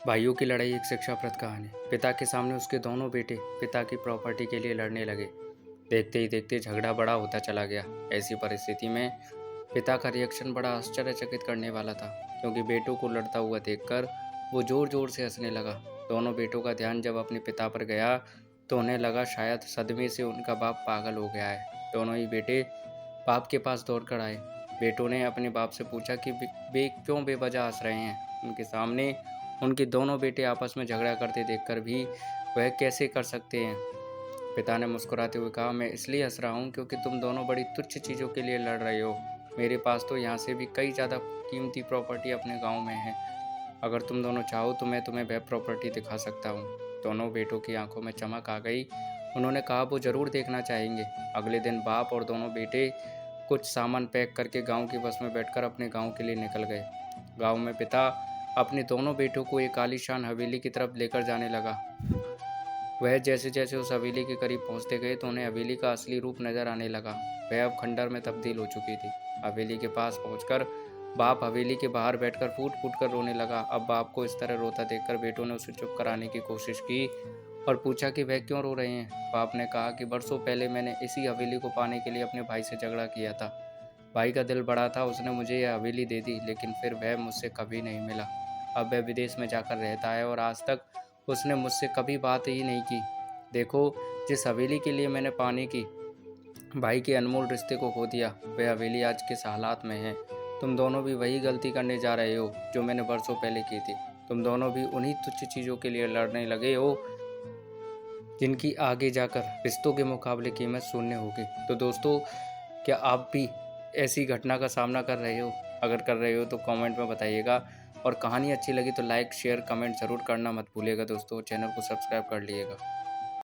भाइयों की लड़ाई एक शिक्षाप्रद कहानी। पिता के सामने उसके दोनों बेटे पिता की प्रॉपर्टी के लिए लड़ने लगे। देखते ही देखते झगड़ा बड़ा होता चला गया। ऐसी परिस्थिति में पिता का रिएक्शन बड़ा आश्चर्यचकित करने वाला था, क्योंकि बेटों को लड़ता हुआ देखकर वो जोर जोर से हंसने लगा। दोनों बेटों का ध्यान जब अपने पिता पर गया तो उन्हें लगा शायद सदमे से उनका बाप पागल हो गया है। दोनों ही बेटे बाप के पास दौड़कर आए। बेटों ने अपने बाप से पूछा कि वे क्यों बेवजह हंस रहे हैं। उनके सामने उनके दोनों बेटे आपस में झगड़ा करते देखकर भी वह कैसे कर सकते हैं। पिता ने मुस्कुराते हुए कहा, मैं इसलिए हंस रहा हूँ क्योंकि तुम दोनों बड़ी तुच्छ चीज़ों के लिए लड़ रहे हो। मेरे पास तो यहाँ से भी कई ज़्यादा कीमती प्रॉपर्टी अपने गांव में है। अगर तुम दोनों चाहो तो मैं तुम्हें वह प्रॉपर्टी दिखा सकता हूँ। दोनों बेटों की आंखों में चमक आ गई। उन्होंने कहा वो ज़रूर देखना चाहेंगे। अगले दिन बाप और दोनों बेटे कुछ सामान पैक करके गांव की बस में बैठकर अपने गांव के लिए निकल गए। गांव में पिता अपने दोनों बेटों को एक आलीशान हवेली की तरफ लेकर जाने लगा। वह जैसे जैसे उस हवेली के करीब पहुंचते गए तो उन्हें हवेली का असली रूप नजर आने लगा। वह अब खंडर में तब्दील हो चुकी थी। हवेली के पास पहुंचकर बाप हवेली के बाहर बैठकर फूट फूट कर रोने लगा। अब बाप को इस तरह रोता देखकर बेटों ने उसे चुप कराने की कोशिश की और पूछा कि वह क्यों रो रहे हैं। बाप ने कहा कि बरसों पहले मैंने इसी हवेली को पाने के लिए अपने भाई से झगड़ा किया था। भाई का दिल बड़ा था, उसने मुझे यह हवेली दे दी, लेकिन फिर वह मुझसे कभी नहीं मिला। अब वह विदेश में जाकर रहता है और आज तक उसने मुझसे कभी बात ही नहीं की। देखो, जिस हवेली के लिए मैंने पाने की भाई के अनमोल रिश्ते को खो दिया, वह हवेली आज किस हालात में है। तुम दोनों भी वही गलती करने जा रहे हो जो मैंने बरसों पहले की थी। तुम दोनों भी उन्हीं तुच्छ चीज़ों के लिए लड़ने लगे हो जिनकी आगे जाकर रिश्तों के मुकाबले कीमत शून्य होगी। तो दोस्तों, क्या आप भी ऐसी घटना का सामना कर रहे हो? अगर कर रहे हो तो कमेंट में बताइएगा। और कहानी अच्छी लगी तो लाइक शेयर कमेंट ज़रूर करना मत भूलिएगा दोस्तों। चैनल को सब्सक्राइब कर लीजिएगा।